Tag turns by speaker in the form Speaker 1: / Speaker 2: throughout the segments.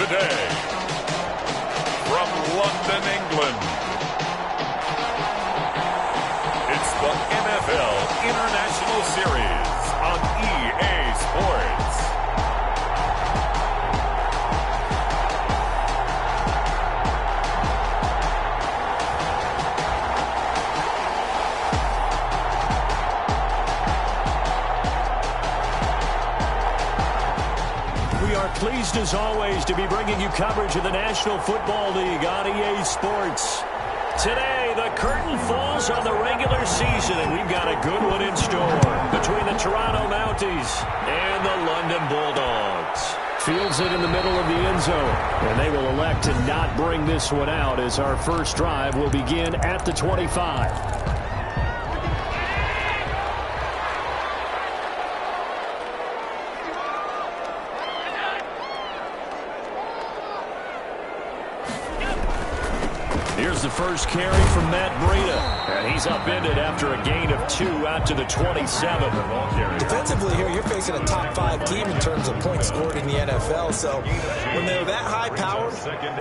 Speaker 1: today, from London, England, it's the NFL International Series on EA Sports.
Speaker 2: Pleased as always to be bringing you coverage of the National Football League on EA Sports. Today, the curtain falls on the regular season, and we've got a good one in store between the Toronto Mounties and the London Bulldogs. Fields it in the middle of the end zone, and they will elect to not bring this one out as our first drive will begin at the 25. Here's the first carry from Matt Breida, and he's upended after a gain of 2 out to the 27.
Speaker 3: Defensively here, you're facing a top-5 team in terms of points scored in the NFL, so when they're that high-powered,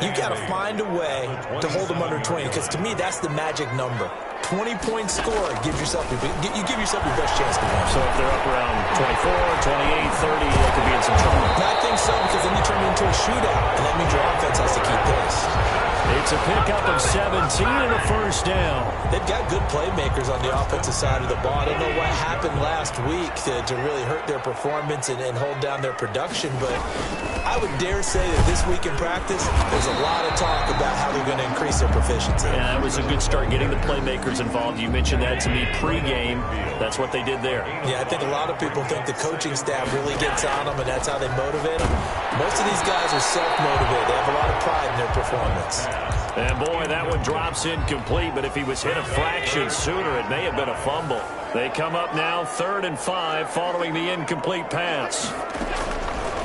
Speaker 3: you got to find a way to hold them under 20, because to me, that's the magic number. 20-point score, you give yourself your best chance to win.
Speaker 2: So if they're up around 24, 28, 30, they could be in some trouble.
Speaker 3: I think so, because then you turn it into a shootout, and that means your offense has to keep pace.
Speaker 2: It's a pickup of 17 and a first down.
Speaker 3: They've got good playmakers on the offensive side of the ball. I don't know what happened last week to really hurt their performance and hold down their production, but I would dare say that this week in practice, there's a lot of talk about how they're going to increase their proficiency.
Speaker 2: Yeah, that was a good start getting the playmakers involved. You mentioned that to me pregame. That's what they did there.
Speaker 3: Yeah, I think a lot of people think the coaching staff really gets on them, and that's how they motivate them. Most of these guys are self-motivated. They have a lot of pride in their performance.
Speaker 2: And boy, that one drops incomplete, but if he was hit a fraction sooner, it may have been a fumble. They come up now 3rd and 5 following the incomplete pass.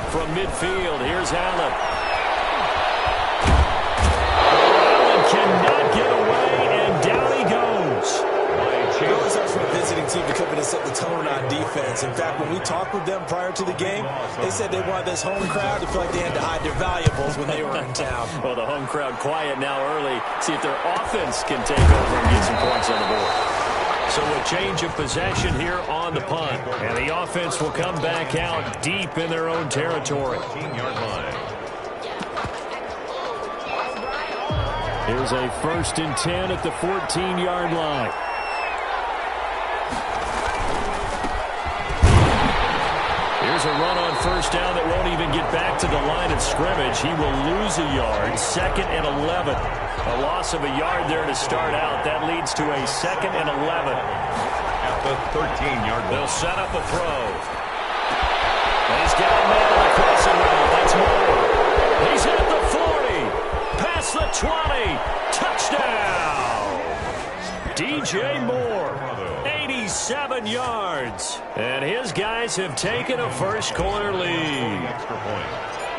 Speaker 2: From midfield, here's Allen. Allen cannot get away, and down he goes.
Speaker 3: It always helps for a visiting team to come in and set the tone on defense. In fact, when we talked with them prior to the game, they said they wanted this home crowd to feel like they had to hide their valuables when they were in town.
Speaker 2: Well, the home crowd quiet now early. See if their offense can take over and get some points on the board. So a change of possession here on the punt. And the offense will come back out deep in their own territory. Here's a 1st and 10 at the 14-yard line. Here's a run on first down that won't even get back to the line of scrimmage. He will lose a yard. 2nd and 11. A loss of a yard there to start out. That leads to a 2nd and 11.
Speaker 1: At the 13-yard line.
Speaker 2: They'll set up a throw. He's got a man on the crossing route. That's Moore. He's at the 40. Past the 20. Touchdown. DJ Moore. 87 yards. And his guys have taken a first-quarter lead.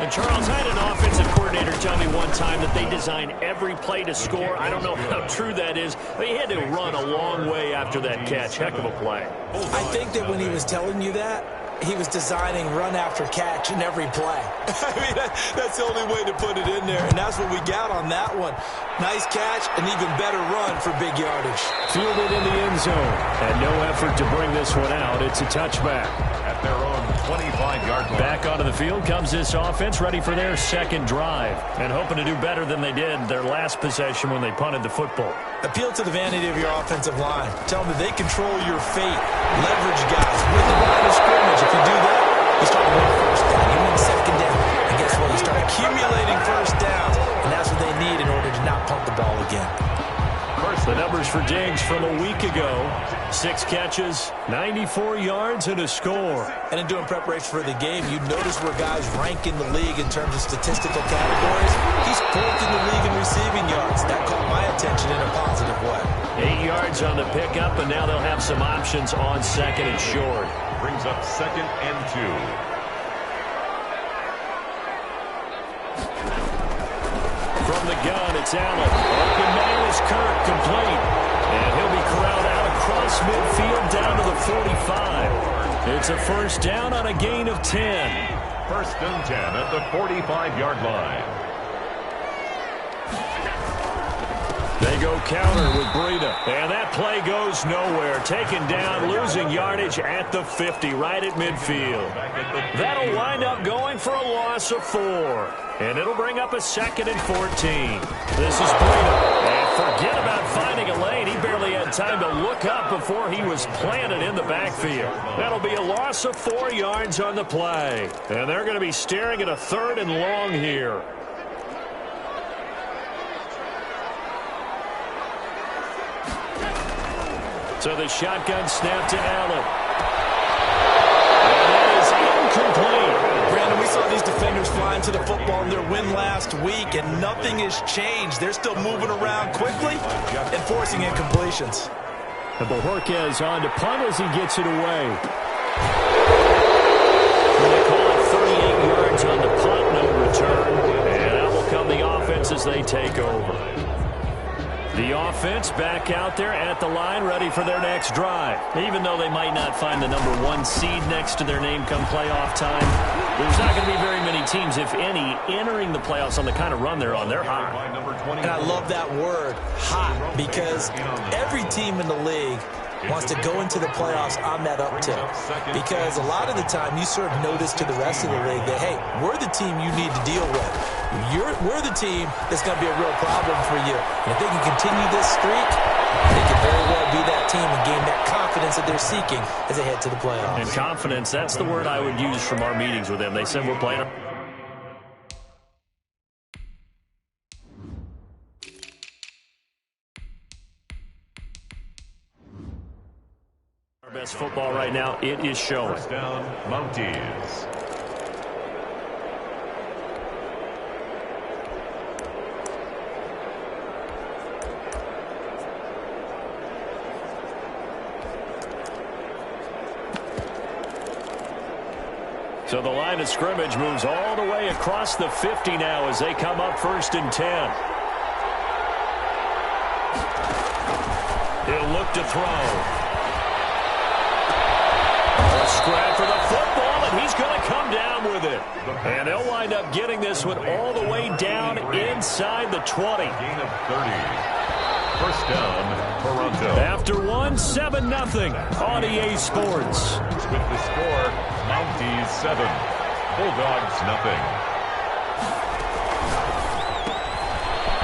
Speaker 2: And Charles, I had an offensive coordinator tell me one time that they design every play to score. I don't know how true that is, but he had to run a long way after that catch. Heck of a play.
Speaker 3: I think that when he was telling you that, he was designing run after catch in every play. I mean, that's the only way to put it in there, and that's what we got on that one. Nice catch, an even better run for big yardage.
Speaker 2: Fielded in the end zone, and no effort to bring this one out. It's a touchback.
Speaker 1: At their own 25-yard line.
Speaker 2: Back onto the field comes this offense, ready for their second drive, and hoping to do better than they did their last possession when they punted the football.
Speaker 3: Appeal to the vanity of your offensive line. Tell them that they control your fate. Leverage guys with the line of scrimmage. If you do that, you start winning first down. You win 2nd down. And guess what? You start accumulating first downs. And that's what they need in order to not punt the ball again.
Speaker 2: The numbers for Diggs from a week ago. 6 catches, 94 yards, and a score.
Speaker 3: And in doing preparation for the game, you notice where guys rank in the league in terms of statistical categories. He's 4th in the league in receiving yards. That caught my attention in a positive way.
Speaker 2: 8 yards on the pickup, and now they'll have some options on 2nd and short.
Speaker 1: Brings up 2nd and 2.
Speaker 2: From the gun, it's Allen. Open man is Kirk, complete. And he'll be corralled out across midfield down to the 45. It's a first down on a gain of 10.
Speaker 1: First and 10 at the 45-yard line.
Speaker 2: They go counter with Breida. And that play goes nowhere. Taken down, losing yardage at the 50, right at midfield. That'll wind up going for a loss of 4. And it'll bring up a 2nd and 14. This is Breida. And forget about finding a lane. He barely had time to look up before he was planted in the backfield. That'll be a loss of 4 yards on the play. And they're going to be staring at a 3rd and long here. So the shotgun snap to Allen. And that is incomplete.
Speaker 3: Brandon, we saw these defenders flying to the football in their win last week, and nothing has changed. They're still moving around quickly and forcing incompletions.
Speaker 2: And Bojorquez on to punt as he gets it away. And they call it 38 yards on the punt, no return. And that will come the offense as they take over. The offense back out there at the line, ready for their next drive. Even though they might not find the number 1 seed next to their name come playoff time, there's not going to be very many teams, if any, entering the playoffs on the kind of run they're on. They're hot.
Speaker 3: And I love that word, hot, because every team in the league wants to go into the playoffs on that uptick. Because a lot of the time you serve notice to the rest of the league that, hey, we're the team you need to deal with. We're the team that's going to be a real problem for you. And if they can continue this streak, they can very well be that team and gain that confidence that they're seeking as they head to the playoffs.
Speaker 2: And confidence, that's the word I would use from our meetings with them. They said we're playing our best football right now. It is showing.
Speaker 1: First down, Mounties.
Speaker 2: So the line of scrimmage moves all the way across the 50 now as they come up 1st and 10. He'll look to throw. A scrap for the football, and he's going to come down with it. And they'll wind up getting this one all the way down inside the 20.
Speaker 1: Gain of 30. First down, Toronto.
Speaker 2: After 7-0 on EA Sports.
Speaker 1: With the score, Mounties 7, Bulldogs 0.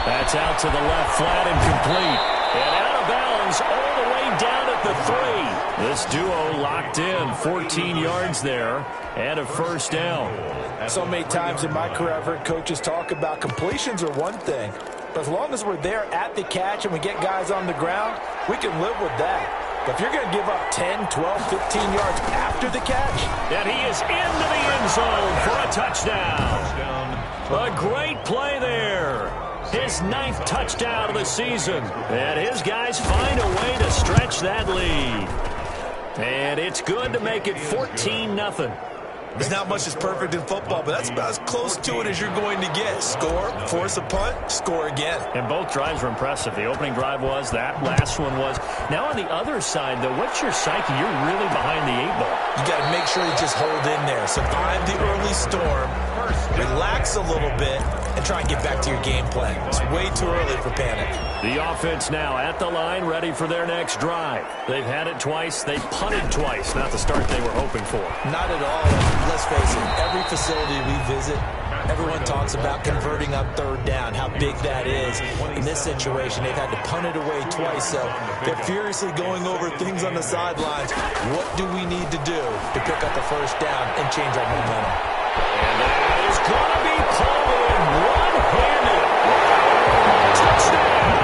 Speaker 2: That's out to the left, flat and complete. And out of bounds all the way down at the 3. This duo locked in, 14 yards there, and a first down.
Speaker 3: So many times in my career I've heard coaches talk about completions are one thing, but as long as we're there at the catch and we get guys on the ground, we can live with that. But if you're going to give up 10, 12, 15 yards after the catch.
Speaker 2: And he is into the end zone for a touchdown. A great play there. His 9th touchdown of the season. And his guys find a way to stretch that lead. And it's good to make it 14-0.
Speaker 3: There's not much that's perfect in football, but that's about as close to it as you're going to get. Score, force a punt, score again.
Speaker 2: And both drives were impressive. The opening drive was, that last one was. Now on the other side, though, what's your psyche? You're really behind the 8 ball.
Speaker 3: You got to make sure you just hold in there. Survive the early storm, relax a little bit, and try and get back to your game plan. It's way too early for panic.
Speaker 2: The offense now at the line, ready for their next drive. They've had it twice. They've punted twice. Not the start they were hoping for.
Speaker 3: Not at all. Let's face it, every facility we visit, everyone talks about converting on 3rd down, how big that is. In this situation, they've had to punt it away twice, so they're furiously going over things on the sidelines. What do we need to do to pick up the first down and change our momentum?
Speaker 2: And that is going to be pulled in one-handed. Touchdown!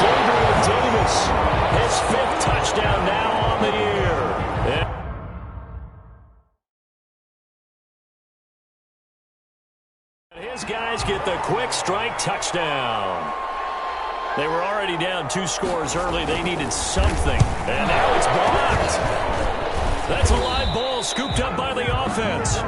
Speaker 2: Gabriel Davis, his 5th touchdown now on the year. His guys get the quick strike touchdown. They were already down 2 scores early. They needed something. And now it's blocked. That's a live ball scooped up by the offense.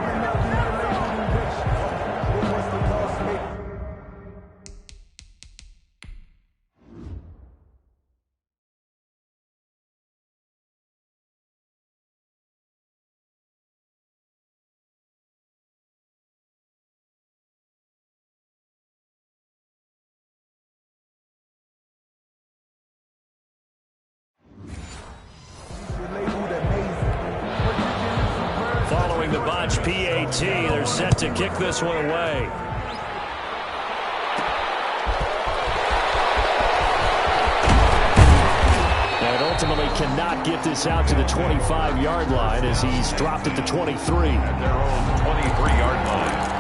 Speaker 2: the botch PAT. They're set to kick this one away. And ultimately cannot get this out to the 25-yard line as he's dropped at the 23.
Speaker 1: At their own 23-yard line.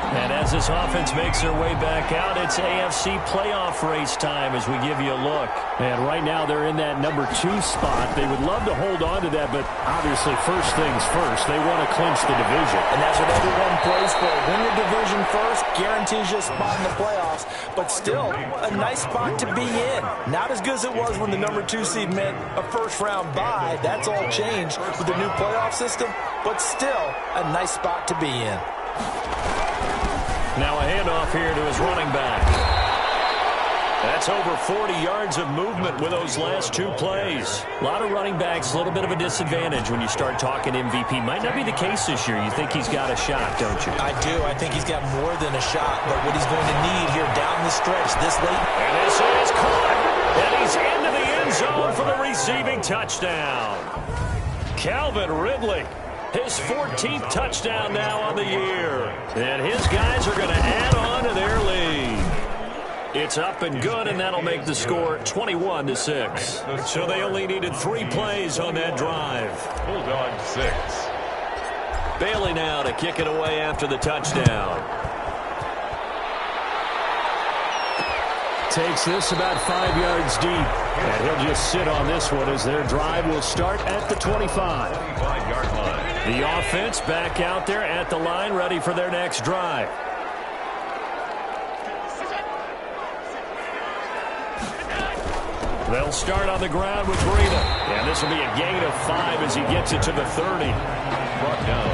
Speaker 2: And as this offense makes their way back out, it's AFC playoff race time as we give you a look.
Speaker 4: And right now they're in that number 2 spot. They would love to hold on to that, but obviously first things first. They want to clinch the division.
Speaker 3: And that's what everyone plays for. Win the division first, guarantees you a spot in the playoffs, but still a nice spot to be in. Not as good as it was when the number 2 seed meant a first-round bye. That's all changed with the new playoff system, but still a nice spot to be in.
Speaker 2: Now a handoff here to his running back. That's over 40 yards of movement with those last 2 plays.
Speaker 4: A lot of running backs, a little bit of a disadvantage when you start talking MVP. Might not be the case this year. You think he's got a shot, don't you?
Speaker 3: I do. I think he's got more than a shot, but what he's going to need here down the stretch this late.
Speaker 2: And this is caught. And he's into the end zone for the receiving touchdown. Calvin Ridley. His 14th touchdown now on the year. And his guys are going to add on to their lead. It's up and good, and that'll make the score 21-6. So they only needed 3 plays on that drive.
Speaker 1: Bulldogs 6.
Speaker 2: Bailey now to kick it away after the touchdown.
Speaker 4: Takes this about 5 yards deep. And he'll just sit on this one as their drive will start at the 25.
Speaker 1: 25-yard line.
Speaker 2: The offense back out there at the line, ready for their next drive. They'll start on the ground with Breida. And this will be a gain of 5 as he gets it to the 30.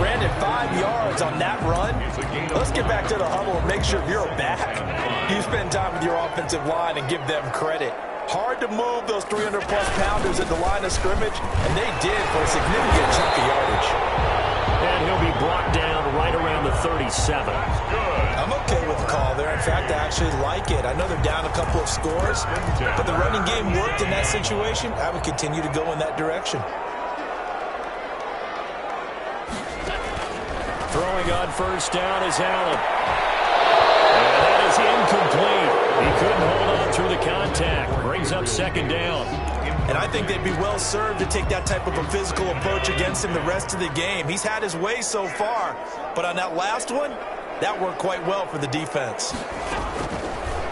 Speaker 3: Brandon, 5 yards on that run. Let's get back to the huddle and make sure you're back. You spend time with your offensive line and give them credit. Hard to move those 300-plus pounders at the line of scrimmage, and they did for a significant chunk of yardage.
Speaker 2: And he'll be brought down right around the 37.
Speaker 3: I'm okay with the call there. In fact, I actually like it. I know they're down a couple of scores, but the running game worked in that situation. I would continue to go in that direction.
Speaker 2: Throwing on first down is Allen. And that is incomplete. He couldn't hold on through the contact. Brings up second down.
Speaker 3: And I think they'd be well served to take that type of a physical approach against him the rest of the game. He's had his way so far, but on that last one, that worked quite well for the defense.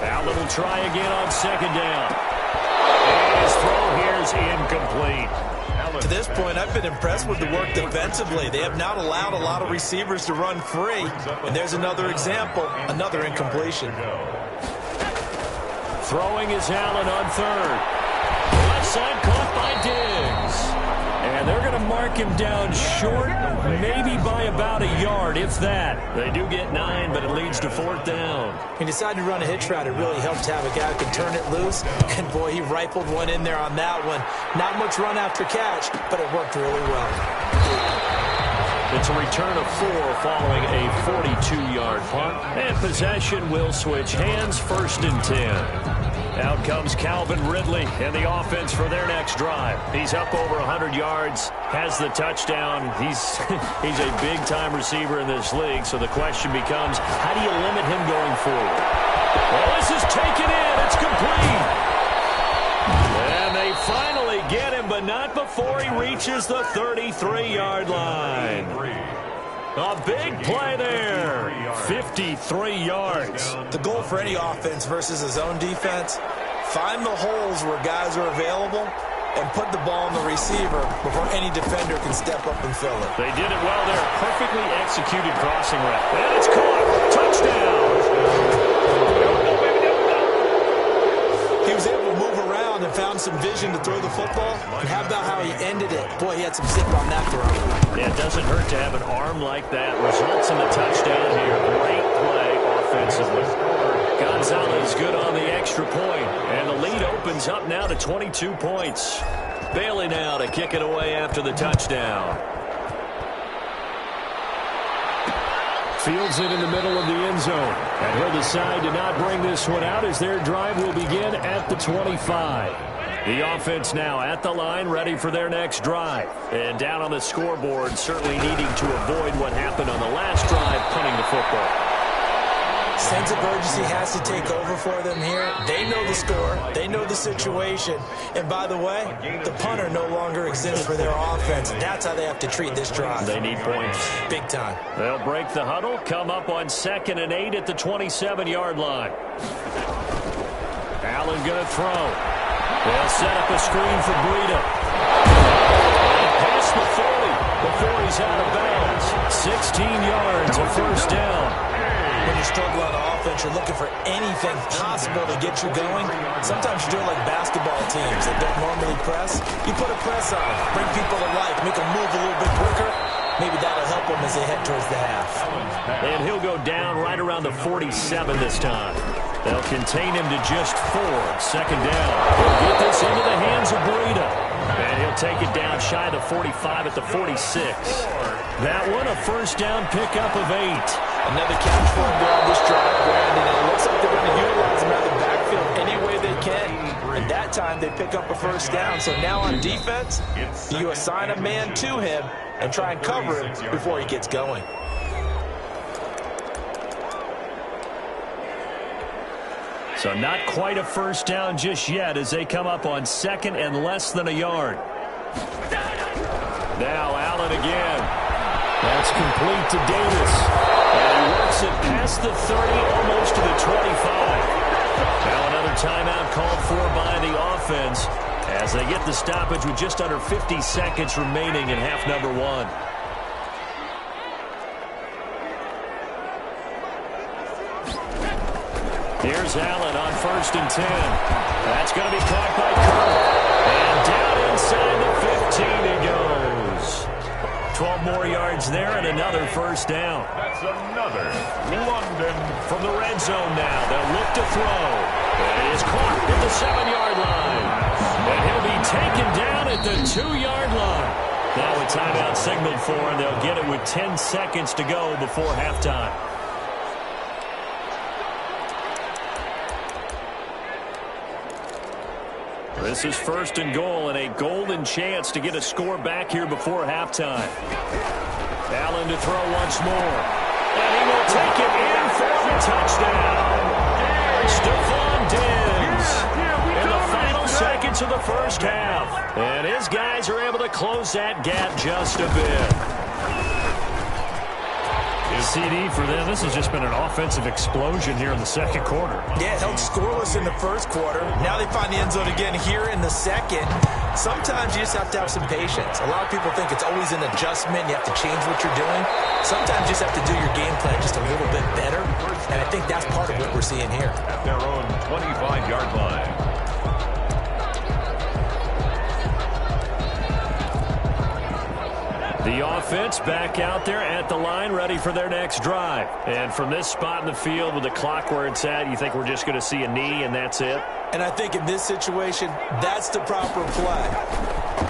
Speaker 2: Allen will try again on second down. And his throw here is incomplete.
Speaker 3: To this point, I've been impressed with the work defensively. They have not allowed a lot of receivers to run free. And there's another example, another incompletion.
Speaker 2: Throwing is Allen on third. Left side caught by Diggs. And they're going to mark him down short, maybe by about a yard, if that. They do get 9, but it leads to fourth down.
Speaker 3: He decided to run a hitch route. It really helped to have a guy who can turn it loose. And, boy, he rifled one in there on that one. Not much run after catch, but it worked really well.
Speaker 2: It's a return of 4 following a 42-yard punt. And possession will switch hands, 1st and 10. Out comes Calvin Ridley and the offense for their next drive. He's up over 100 yards, has the touchdown. He's a big-time receiver in this league, so the question becomes, how do you limit him going forward? Well, this is taken in. It's complete. And they finally get him, but not before he reaches the 33-yard line. A big play there. 53 yards.
Speaker 3: The goal for any offense versus his own defense, find the holes where guys are available and put the ball on the receiver before any defender can step up and fill it.
Speaker 2: They did it well there. Perfectly executed crossing route. And it's caught. Touchdown.
Speaker 3: He was able to move around and found some vision to throw the football. And how about how he ended it? Boy, he had some zip on that throw.
Speaker 2: Yeah, it doesn't hurt to have an arm like that. Results in the touchdown here. Great play offensively. Gonzalez good on the extra point. And the lead opens up now to 22 points. Bailey now to kick it away after the touchdown.
Speaker 4: Fields it in the middle of the end zone. And he'll decide to not bring this one out as their drive will begin at the 25.
Speaker 2: The offense now at the line, ready for their next drive. And down on the scoreboard, certainly needing to avoid what happened on the last drive, punting the football.
Speaker 3: Sense of urgency has to take over for them here. They know the score. They know the situation. And by the way, the punter no longer exists for their offense. That's how they have to treat this drive.
Speaker 2: They need points.
Speaker 3: Big time.
Speaker 2: They'll break the huddle, come up on 2nd and 8 at the 27-yard line. Allen going to throw. They'll set up a screen for Breida. Past the 40 before he's out of bounds. 16 yards, a first down.
Speaker 3: When you struggle on offense, you're looking for anything possible to get you going. Sometimes you do it like basketball teams that don't normally press. You put a press on them, bring people to life, make them move a little bit quicker. Maybe that'll help them as they head towards the half.
Speaker 2: And he'll go down right around the 47 this time. They'll contain him to just 4. 2nd down. He'll get this into the hands of Breida. And he'll take it down shy of the 45 at the 46. That one, a first down pickup of 8.
Speaker 3: Another catch for him there on this drive, Brandon. And it looks like they're going to utilize him out of the backfield any way they can. And that time they pick up a first down. So now on defense, you assign a man to him and try and cover him before he gets going.
Speaker 2: So not quite a first down just yet as they come up on 2nd and less than a yard. Now Allen again. That's complete to Davis. And he works it past the 30, almost to the 25. Now another timeout called for by the offense as they get the stoppage with just under 50 seconds remaining in half number 1. Here's Allen on 1st and 10. That's going to be caught by Kirk. And down inside the 15 he goes. 12 more yards there and another first down.
Speaker 1: That's another London.
Speaker 2: From the red zone now, they'll look to throw. And he is caught at the 7-yard line. And he'll be taken down at the 2-yard line. Now a timeout signaled for, and they'll get it with 10 seconds to go before halftime. This is 1st and goal and a golden chance to get a score back here before halftime. Allen to throw once more. And he will take it in for the touchdown. Stephon Diggs in the final seconds of the first half. And his guys are able to close that gap just a bit.
Speaker 4: CD for them. This has just been an offensive explosion here in the 2nd quarter.
Speaker 3: Yeah, held scoreless in the 1st quarter. Now they find the end zone again here in the 2nd. Sometimes you just have to have some patience. A lot of people think it's always an adjustment. You have to change what you're doing. Sometimes you just have to do your game plan just a little bit better. And I think that's part of what we're seeing here.
Speaker 1: At their own 25-yard line.
Speaker 2: The offense back out there at the line, ready for their next drive. And from this spot in the field with the clock where it's at, you think we're just going to see a knee and that's it?
Speaker 3: And I think in this situation, that's the proper play.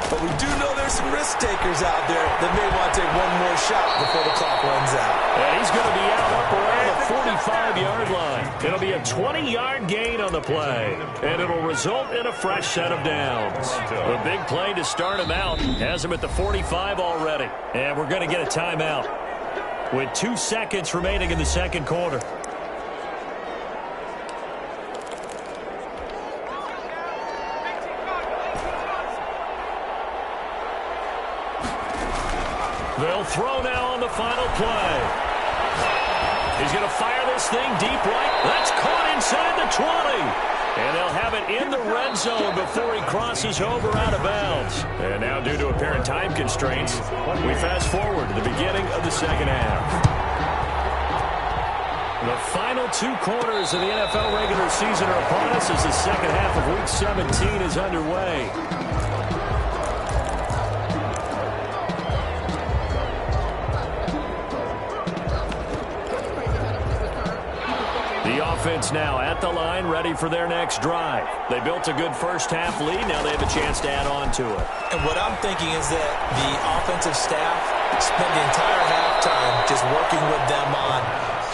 Speaker 3: But we do know there's some risk takers out there that may want to take one more shot before the clock runs out.
Speaker 2: And he's going to be out up around the 45-yard line. It'll be a 20-yard gain on the play. And it'll result in a fresh set of downs. The big play to start him out has him at the 45 already. And we're going to get a timeout with 2 seconds remaining in the 2nd quarter. They'll throw now on the final play. He's going to fire this thing deep right. That's caught inside the 20. And they'll have it in the red zone before he crosses over out of bounds. And now due to apparent time constraints, we fast forward to the beginning of the 2nd half. The final 2 quarters of the NFL regular season are upon us as the 2nd half of Week 17 is underway. Offense now at the line, ready for their next drive. They built a good first half lead. Now they have a chance to add on to it.
Speaker 3: And what I'm thinking is that the offensive staff spent the entire halftime just working with them on,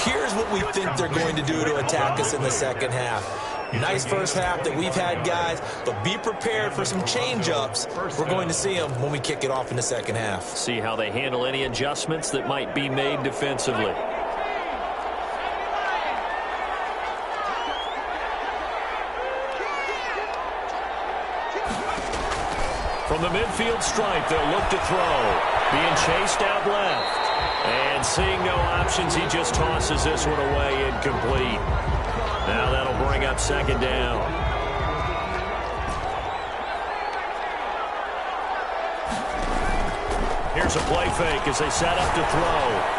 Speaker 3: here's what we think they're going to do to attack us in the 2nd half. Nice first half that we've had, guys, but be prepared for some change-ups. We're going to see them when we kick it off in the second half.
Speaker 2: See how they handle any adjustments that might be made defensively. From the midfield stripe, they'll look to throw. Being chased out left. And seeing no options, he just tosses this one away incomplete. Now that'll bring up second down. Here's a play fake as they set up to throw.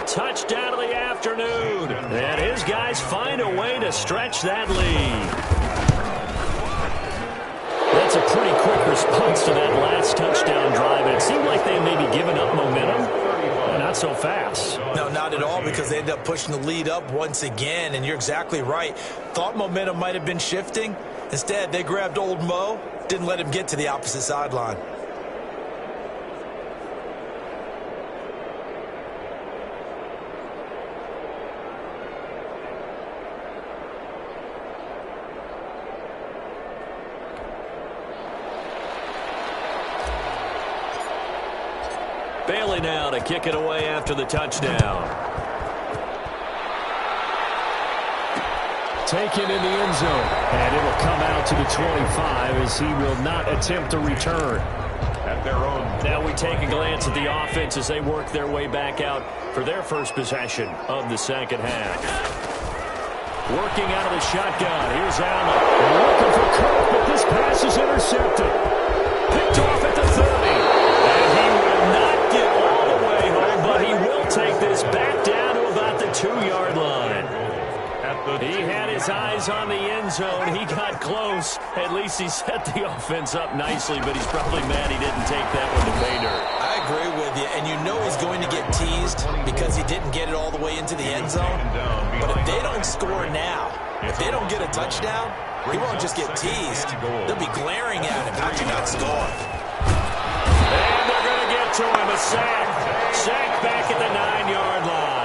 Speaker 2: Touchdown of the afternoon. And his guys find a way to stretch that lead. That's a pretty quick response to that last touchdown drive. And it seemed like they may be giving up momentum. Not so fast.
Speaker 3: No, not at all, because they ended up pushing the lead up once again. And you're exactly right. Thought momentum might have been shifting. Instead, they grabbed old Mo, didn't let him get to the opposite sideline.
Speaker 2: Bailey now to kick it away after the touchdown.
Speaker 4: Taken in the end zone. And it'll come out to the 25 as he will not attempt a return.
Speaker 1: At their own.
Speaker 2: Now we take a glance at the offense as they work their way back out for their first possession of the second half. Working out of the shotgun. Here's Allen.
Speaker 4: Looking for Cook, but this pass is intercepted.
Speaker 2: Picked off at the 30. And he will not get all the way home, but he will take this back down to about the 2-yard line. He had his eyes on the end zone. He got close. At least he set the offense up nicely, but he's probably mad he didn't take that one to pay dirt.
Speaker 3: I agree with you, and you know he's going to get teased because he didn't get it all the way into the end zone. But if they don't score now, if they don't get a touchdown, he won't just get teased. They'll be glaring at him. How'd you not score?
Speaker 2: And they're going to get to him. A sack. Sack back at the 9-yard line.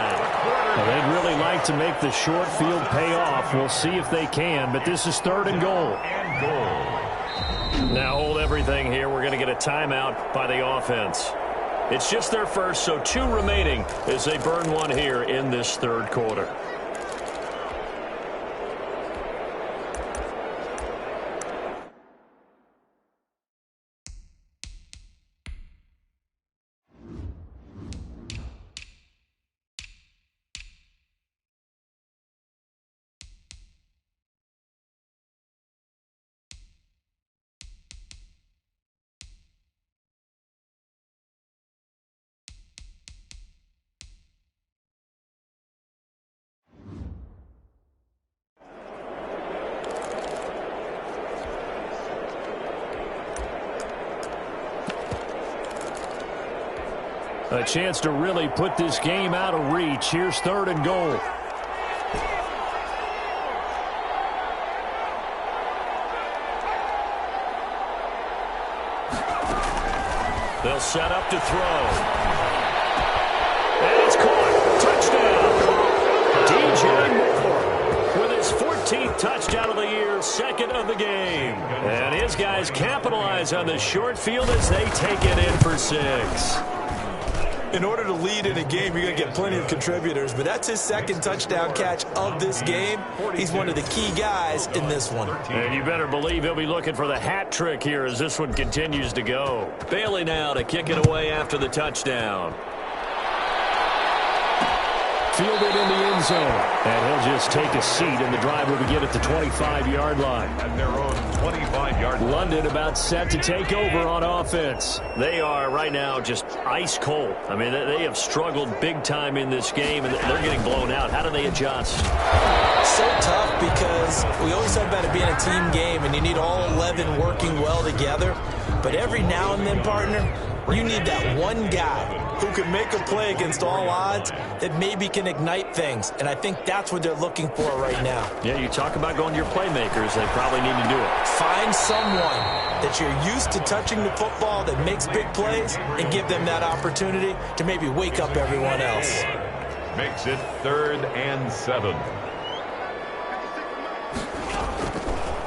Speaker 4: Well, they'd really like to make the short field pay off. We'll see if they can, but this is 3rd and goal.
Speaker 2: Now hold everything here. We're going to get a timeout by the offense. It's just their first, so 2 remaining as they burn one here in this 3rd quarter.
Speaker 4: A chance to really put this game out of reach. Here's 3rd and goal.
Speaker 2: They'll set up to throw. And it's caught. Touchdown. DJ Moore with his 14th touchdown of the year, 2nd of the game. And his guys capitalize on the short field as they take it in for 6.
Speaker 3: In order to lead in a game, you're going to get plenty of contributors, but that's his 2nd touchdown catch of this game. He's one of the key guys in this one.
Speaker 2: And you better believe he'll be looking for the hat trick here as this one continues to go. Bailey now to kick it away after the touchdown.
Speaker 4: Fielded in the end zone. And he'll just take a seat, and the drive will begin at the 25-yard line.
Speaker 1: At their own 25-yard line.
Speaker 4: London about set to take over on offense.
Speaker 2: They are right now just ice cold. I mean, they have struggled big time in this game, and they're getting blown out. How do they adjust?
Speaker 3: So tough because we always talk about it being a team game, and you need all 11 working well together. But every now and then, partner, You need that one guy who can make a play against all odds that maybe can ignite things. And I think that's what they're looking for right now.
Speaker 4: Yeah, you talk about going to your playmakers. They probably need to do it.
Speaker 3: Find someone that you're used to touching the football that makes big plays and give them that opportunity to maybe wake up everyone else.
Speaker 1: Makes it 3rd and 7.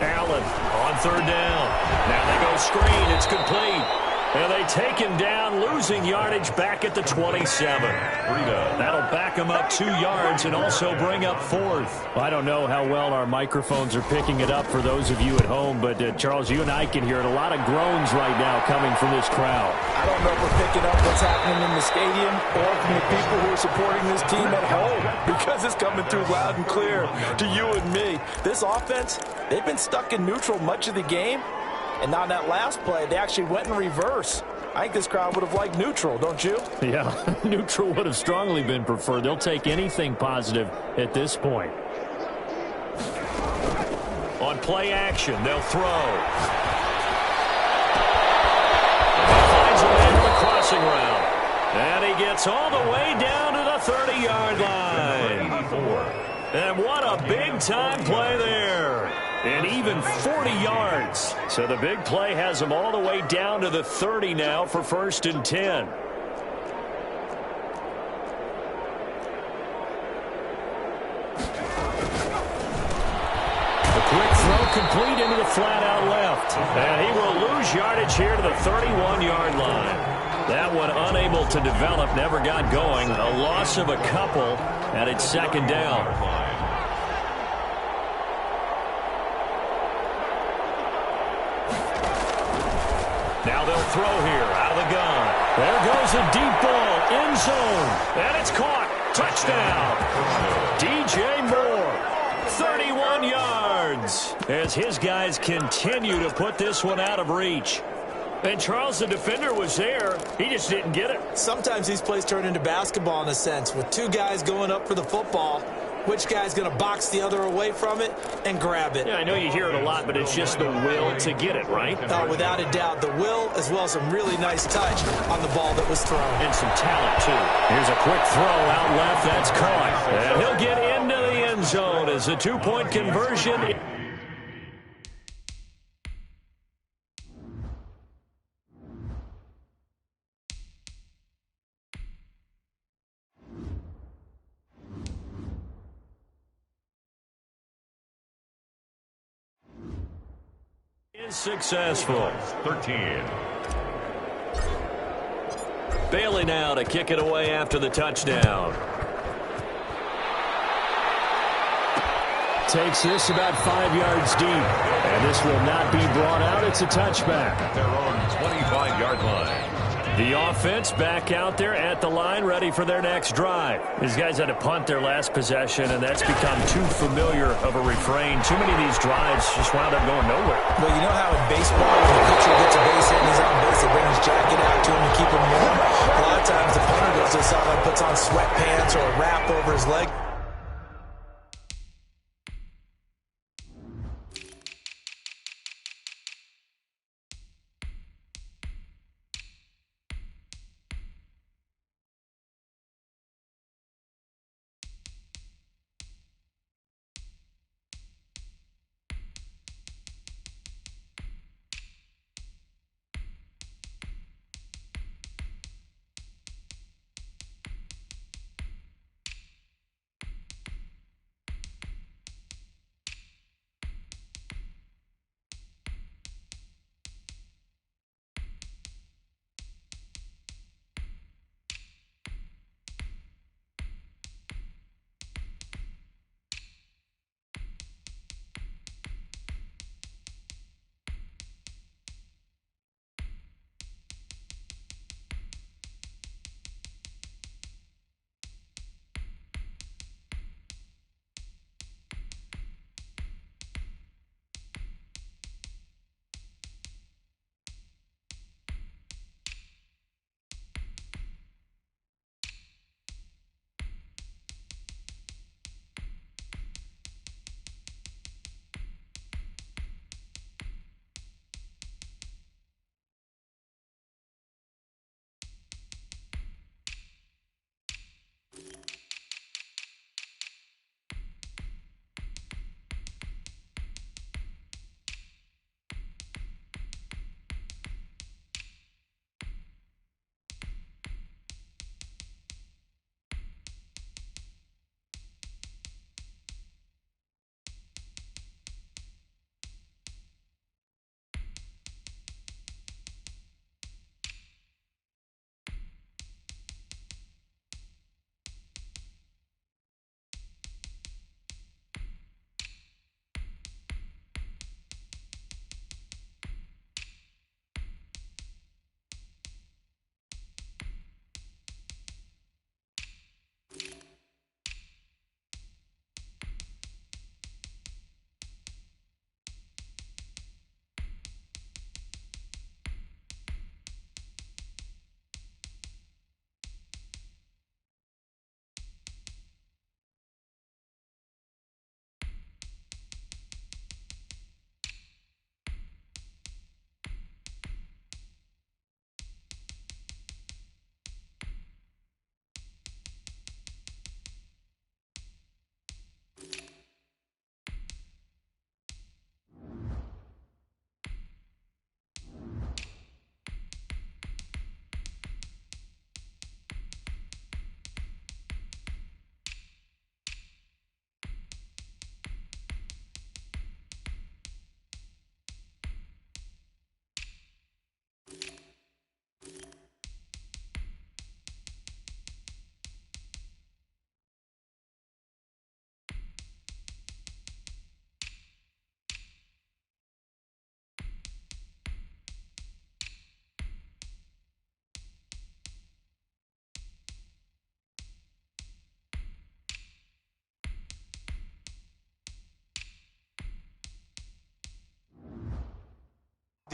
Speaker 2: Allen on 3rd down. Now they go screen. It's complete. And they take him down, losing yardage back at the 27. That'll back him up 2 yards and also bring up 4th.
Speaker 4: Well, I don't know how well our microphones are picking it up for those of you at home, but Charles, you and I can hear it. A lot of groans right now coming from this crowd.
Speaker 3: I don't know if we're picking up what's happening in the stadium or from the people who are supporting this team at home, because it's coming through loud and clear to you and me. This offense, they've been stuck in neutral much of the game. And on that last play, they actually went in reverse. I think this crowd would have liked neutral, don't you?
Speaker 4: Yeah, neutral would have strongly been preferred. They'll take anything positive at this point.
Speaker 2: On play action, they'll throw. He finds a man on the crossing route. And he gets all the way down to the 30-yard line. And what a big-time play there. And even 40 yards. So the big play has him all the way down to the 30 now for 1st and 10. The quick throw complete into the flat out left. And he will lose yardage here to the 31-yard line. That one unable to develop, never got going. A loss of a couple, and it's 2nd down. Now they'll throw here out of the gun. There goes a deep ball, end zone, and it's caught. Touchdown. DJ Moore, 31 yards, as his guys continue to put this one out of reach. And Charles, the defender, was there. He just didn't get it.
Speaker 3: Sometimes these plays turn into basketball in a sense, with 2 guys going up for the football. Which guy's going to box the other away from it and grab it?
Speaker 2: Yeah, I know you hear it a lot, but it's just the will to get it, right?
Speaker 3: Oh, without a doubt. The will, as well as some really nice touch on the ball that was thrown.
Speaker 2: And some talent, too. Here's a quick throw out left. That's caught. And he'll get into the end zone as a 2-point conversion. Successful.
Speaker 1: 13.
Speaker 2: Bailey now to kick it away after the touchdown.
Speaker 4: Takes this about 5 yards deep. And this will not be brought out. It's a touchback.
Speaker 1: At their own 25-yard line.
Speaker 2: The offense back out there at the line, ready for their next drive. These guys had to punt their last possession, and that's become too familiar of a refrain. Too many of these drives just wound up going nowhere.
Speaker 3: Well, you know how in baseball, when the pitcher gets a base hit and he's on base, they bring his jacket out to him to keep him warm. A lot of times the punter goes to the sideline, puts on sweatpants or a wrap over his leg.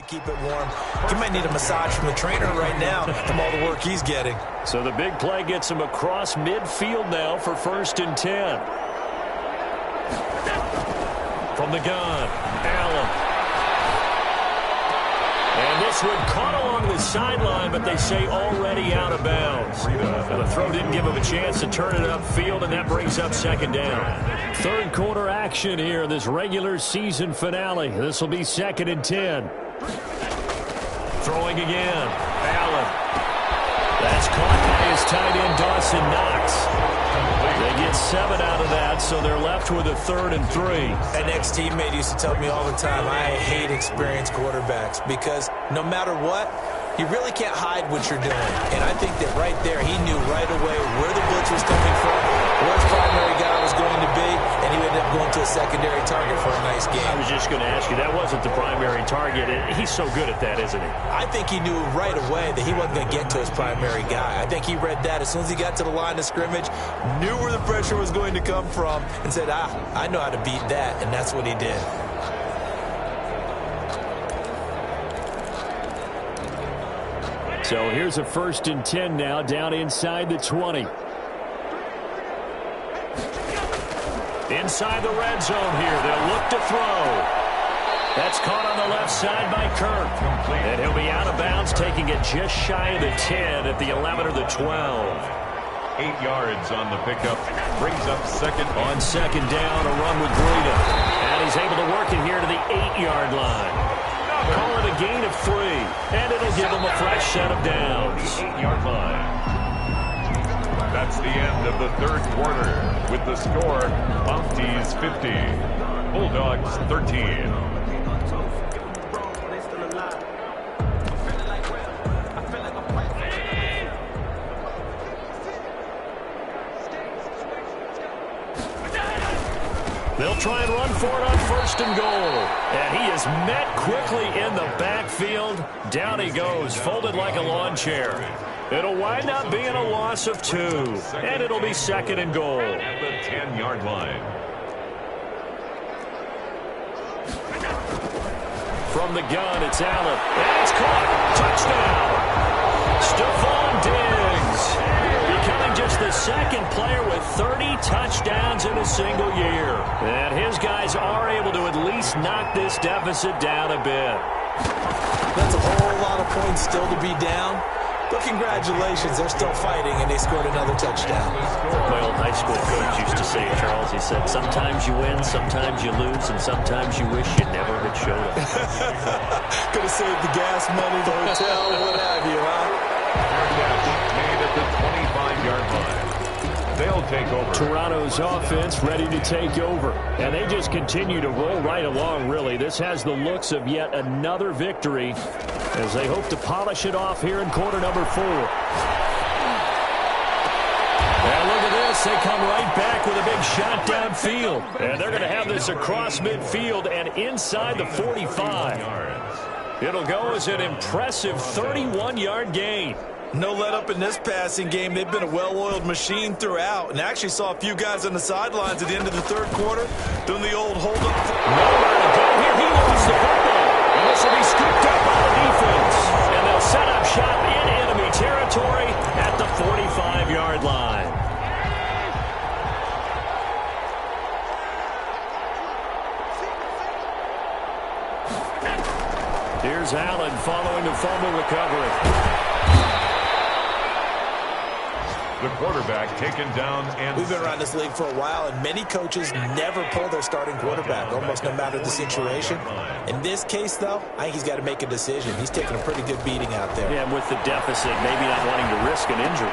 Speaker 3: keep it warm. He might need a massage from the trainer right now from all the work he's getting.
Speaker 2: So the big play gets him across midfield now for 1st and 10. From the gun, Allen. And this one caught along the sideline, but they say already out of bounds. The throw didn't give him a chance to turn it upfield, and that brings up 2nd down. 3rd quarter action here in this regular season finale. This will be 2nd and 10. Throwing again, Allen. That's caught by his tight end, Dawson Knox. They get 7 out of that, so they're left with a 3rd and 3.
Speaker 3: An ex-teammate used to tell me all the time, I hate experienced quarterbacks because no matter what, you really can't hide what you're doing. And I think that right there, he knew right away where the blitz was coming from, where his primary guy was going to be, and he ended up going to a secondary target for a nice game.
Speaker 2: I was just going to ask you, that wasn't the primary target. He's so good at that, isn't he?
Speaker 3: I think he knew right away that he wasn't going to get to his primary guy. I think he read that as soon as he got to the line of scrimmage, knew where the pressure was going to come from, and said, I know how to beat that, and that's what he did.
Speaker 2: So here's a 1st and 10 now, down inside the 20. Inside the red zone here. They'll look to throw. That's caught on the left side by Kirk. And he'll be out of bounds, taking it just shy of the 10 at the 11 or the 12.
Speaker 1: 8 yards on the pickup. Brings up 2nd.
Speaker 2: On 2nd down, a run with Breida. And he's able to work it here to the 8-yard line. Call it a gain of 3, and it'll give them a fresh set of downs.
Speaker 1: 8-yard line. That's the end of the 3rd quarter with the score, Mounties 50, Bulldogs 13.
Speaker 2: They'll try and run for it on 1st and goal. And he is met quickly in the backfield. Down he goes, folded like a lawn chair. It'll wind up being a loss of 2. And it'll be 2nd and goal.
Speaker 1: At the 10-yard line.
Speaker 2: From the gun, it's Allen. And it's caught. Touchdown. Stephon Diggs. Becoming just the 2nd player with 30 touchdowns in a single year. And his guys are able to at least knock this deficit down a bit.
Speaker 3: That's a whole lot of points still to be down. But congratulations, they're still fighting, and they scored another touchdown.
Speaker 2: My old high school coach used to say, Charles, he said, sometimes you win, sometimes you lose, and sometimes you wish you never had showed up.
Speaker 3: Could have saved the gas money, the hotel, what have you, huh?
Speaker 1: Made at the 25-yard line. They'll take over.
Speaker 2: Toronto's offense ready to take over. And they just continue to roll right along, really. This has the looks of yet another victory as they hope to polish it off here in quarter number 4. And look at this. They come right back with a big shot downfield. And they're going to have this across midfield and inside the 45. It'll go as an impressive 31-yard gain.
Speaker 3: No let up in this passing game. They've been a well-oiled machine throughout. And actually saw a few guys on the sidelines at the end of the 3rd quarter doing the old hold-up.
Speaker 2: Nowhere to go here. He lost the football. And this will be scooped up by the defense. And they'll set up shop in enemy territory at the 45-yard line. Here's Allen following the fumble recovery.
Speaker 1: The quarterback taken down. And
Speaker 3: we've been around this league for a while, and many coaches never pull their starting quarterback, almost no matter the situation. In this case, though, I think he's got to make a decision. He's taking a pretty good beating out there.
Speaker 2: Yeah, and with the deficit, maybe not wanting to risk an injury.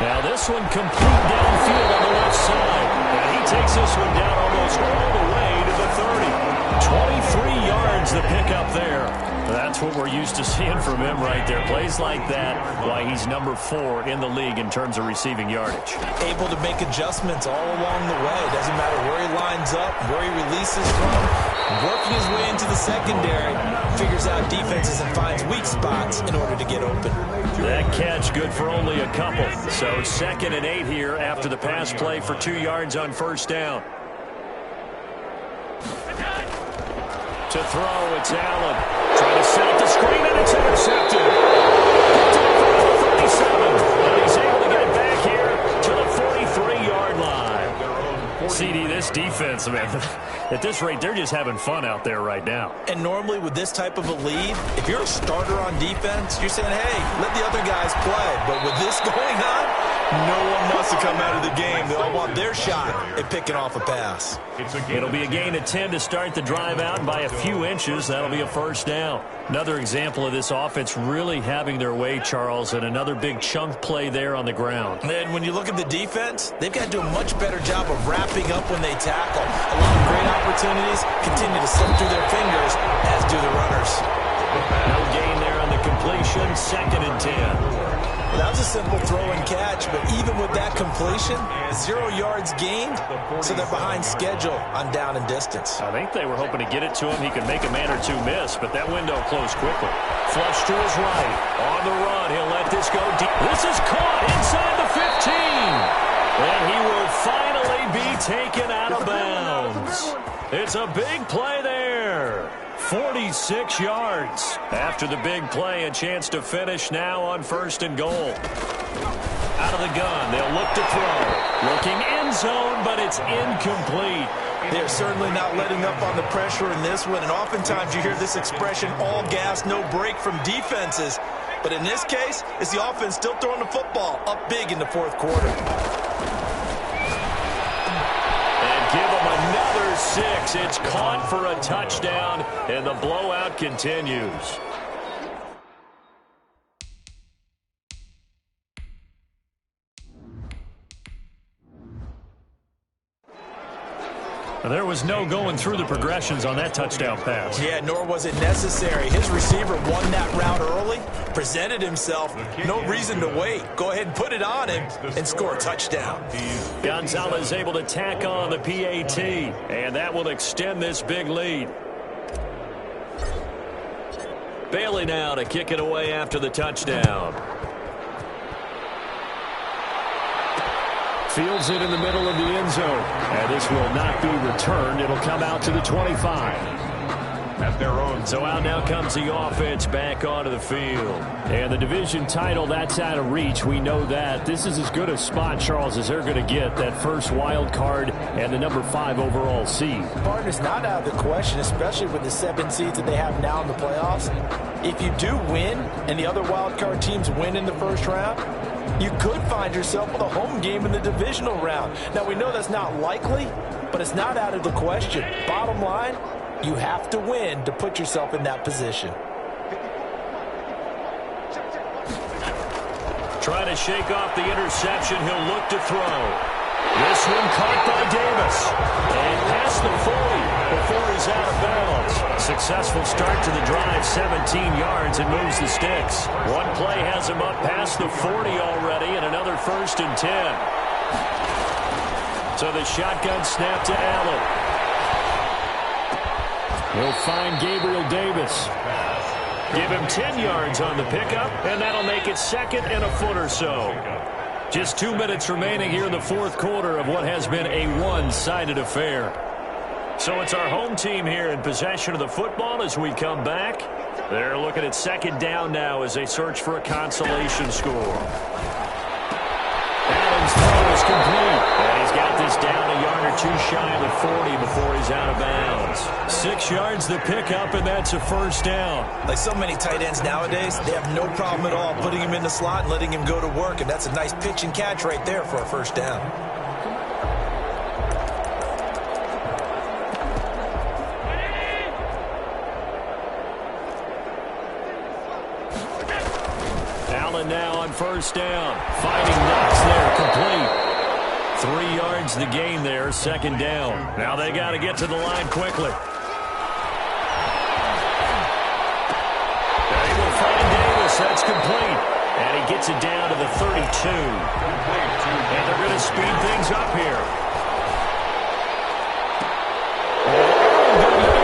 Speaker 2: Now this one complete downfield on the left side. And he takes this one down almost all the way to the 30. 23 yards the pickup there. That's what we're used to seeing from him right there. Plays like that, why he's number 4 in the league in terms of receiving yardage.
Speaker 3: Able to make adjustments all along the way. Doesn't matter where he lines up, where he releases from. Working his way into the secondary, figures out defenses and finds weak spots in order to get open.
Speaker 2: That catch good for only a couple. So 2nd and 8 here after the pass play for 2 yards on 1st down. To throw, it's Allen. Trying to set up the screen, and it's intercepted. Picked off around the 37. And he's able to get it back here to the 43-yard line. CD, this defense, man, at this rate, they're just having fun out there right now.
Speaker 3: And normally with this type of a lead, if you're a starter on defense, you're saying, hey, let the other guys play. But with this going on, no one wants to come out of the game. They all want their shot at picking off a pass.
Speaker 2: It'll be a gain of 10 to start the drive out, and by a few inches, that'll be a first down. Another example of this offense really having their way, Charles, and another big chunk play there on the ground.
Speaker 3: And when you look at the defense, they've got to do a much better job of wrapping up when they tackle. A lot of great opportunities continue to slip through their fingers, as do the runners.
Speaker 2: No gain there on the completion, 2nd and 10.
Speaker 3: Well, that was a simple throw and catch, but even with that completion, 0 yards gained, so they're behind schedule on down and distance.
Speaker 2: I think they were hoping to get it to him. He could make a man or two miss, but that window closed quickly. Flush to his right. On the run, he'll let this go deep. This is caught inside the 15. And he will finally be taken out of bounds. It's a big play there. 46 yards. After the big play, a chance to finish now on 1st and goal. Out of the gun, they'll look to throw. Looking end zone, but it's incomplete.
Speaker 3: They're certainly not letting up on the pressure in this one, and oftentimes you hear this expression, all gas, no break from defenses. But in this case, it's the offense still throwing the football up big in the 4th quarter.
Speaker 2: Give him another 6. It's caught for a touchdown, and the blowout continues. There was no going through the progressions on that touchdown pass.
Speaker 3: Yeah, nor was it necessary. His receiver won that route early, presented himself. No reason to wait. Go ahead and put it on him and score a touchdown.
Speaker 2: Gonzalez able to tack on the PAT, and that will extend this big lead. Bailey now to kick it away after the touchdown. Fields it in the middle of the end zone. And this will not be returned. It'll come out to the 25.
Speaker 1: At their own.
Speaker 2: So out now comes the offense back onto the field. And the division title, that's out of reach. We know that. This is as good a spot, Charles, as they're going to get. That first wild card and the number 5 overall seed.
Speaker 3: Partner's not out of the question, especially with the 7 seeds that they have now in the playoffs. If you do win and the other wild card teams win in the first round, you could find yourself with a home game in the divisional round. Now, we know that's not likely, but it's not out of the question. Bottom line, you have to win to put yourself in that position.
Speaker 2: Trying to shake off the interception. He'll look to throw. This one caught by Davis. And past the 40 before he's out of bounds. Successful start to the drive, 17 yards, and moves the sticks. One play has him up past the 40 already, and another 1st and 10. So the shotgun snap to Allen. He'll find Gabriel Davis. Give him 10 yards on the pickup, and that'll make it 2nd and a foot or so. Just 2 minutes remaining here in the 4th quarter of what has been a one-sided affair. So it's our home team here in possession of the football as we come back. They're looking at 2nd down now as they search for a consolation score. Allen's throw is complete. And he's got this down a yard or two shy of the 40 before he's out of bounds. 6 yards the pickup, and that's a first down.
Speaker 3: Like so many tight ends nowadays, they have no problem at all putting him in the slot and letting him go to work, and that's a nice pitch and catch right there for a first down.
Speaker 2: Allen now on first down. Fighting Knox there, complete. 3 yards the gain there, 2nd down. Now they got to get to the line quickly. They will find Davis. That's complete. And he gets it down to the 32. And they're going to speed things up here.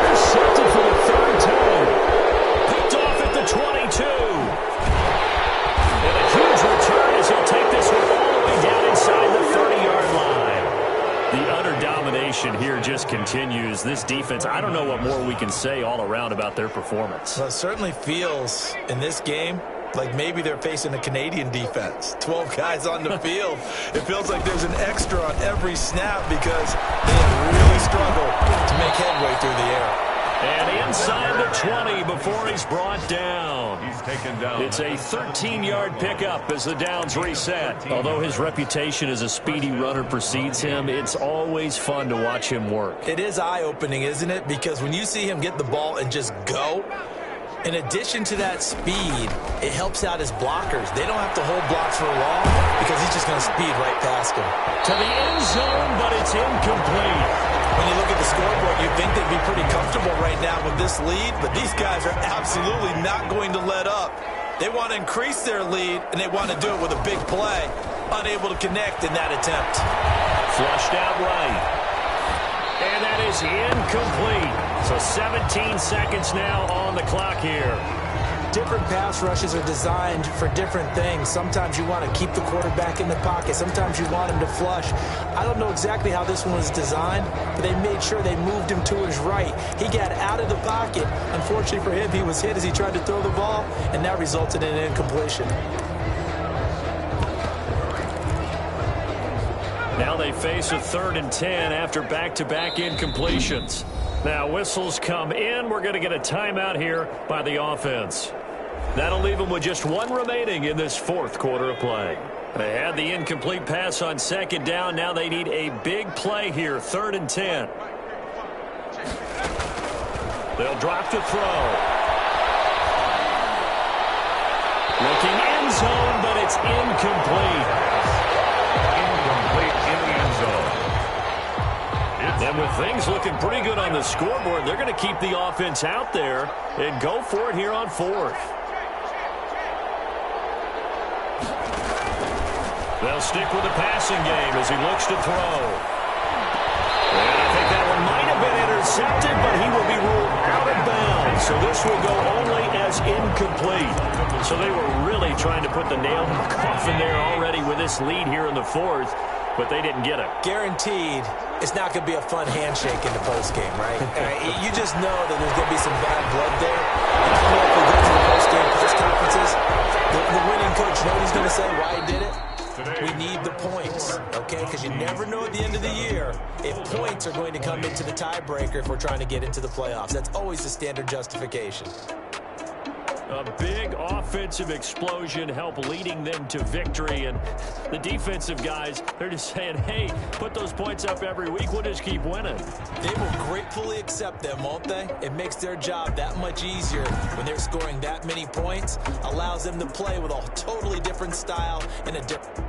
Speaker 2: Intercepted for the 3rd time. Picked off at the 22. And a huge return as he'll take this one all the way down inside the 30-yard line. The utter domination here just continues.
Speaker 4: continues, this defense, I don't know what more we can say all around about their performance.
Speaker 3: Well, it certainly feels in this game like maybe they're facing a Canadian defense. 12 guys on the field. It feels like there's an extra on every snap because they have really struggled to make headway through the air.
Speaker 2: And inside the 20 before he's brought down.
Speaker 1: He's taken down.
Speaker 2: It's a 13-yard pickup as the downs reset.
Speaker 4: Although his reputation as a speedy runner precedes him, it's always fun to watch him work.
Speaker 3: It is eye-opening, isn't it? Because when you see him get the ball and just go, in addition to that speed, it helps out his blockers. They don't have to hold blocks for long because he's just going to speed right past them.
Speaker 2: To the end zone, but it's incomplete.
Speaker 3: When you look at the scoreboard, you'd think they'd be pretty comfortable right now with this lead, but these guys are absolutely not going to let up. They want to increase their lead, and they want to do it with a big play. Unable to connect in that attempt.
Speaker 2: Flushed out right. And that is incomplete. So 17 seconds now on the clock here.
Speaker 3: Different pass rushes are designed for different things. Sometimes you want to keep the quarterback in the pocket. Sometimes you want him to flush. I don't know exactly how this one was designed, but they made sure they moved him to his right. He got out of the pocket. Unfortunately for him, he was hit as he tried to throw the ball, and that resulted in an incompletion.
Speaker 2: Now they face a 3rd and 10 after back-to-back incompletions. Now whistles come in. We're going to get a timeout here by the offense. That'll leave them with just one remaining in this 4th quarter of play. They had the incomplete pass on 2nd down. Now they need a big play here, 3rd and 10. They'll drop to throw. Looking end zone, but it's incomplete. And with things looking pretty good on the scoreboard, they're going to keep the offense out there and go for it here on 4th. They'll stick with the passing game as he looks to throw. And I think that one might have been intercepted, but he will be ruled out of bounds. So this will go only as incomplete. So they were really trying to put the nail in the coffin there already with this lead here in the 4th, but they didn't get it.
Speaker 3: Guaranteed, it's not going to be a fun handshake in the postgame, right? You just know that there's going to be some bad blood there. And I know if we go to the postgame press conferences, the winning coach, you know what he's going to say, why he did it? We need the points, okay? Because you never know at the end of the year if points are going to come into the tiebreaker if we're trying to get into the playoffs. That's always the standard justification.
Speaker 2: A big offensive explosion help leading them to victory. And the defensive guys, they're just saying, hey, put those points up every week. We'll just keep winning.
Speaker 3: They will gratefully accept them, won't they? It makes their job that much easier when they're scoring that many points. Allows them to play with a totally different style and a different...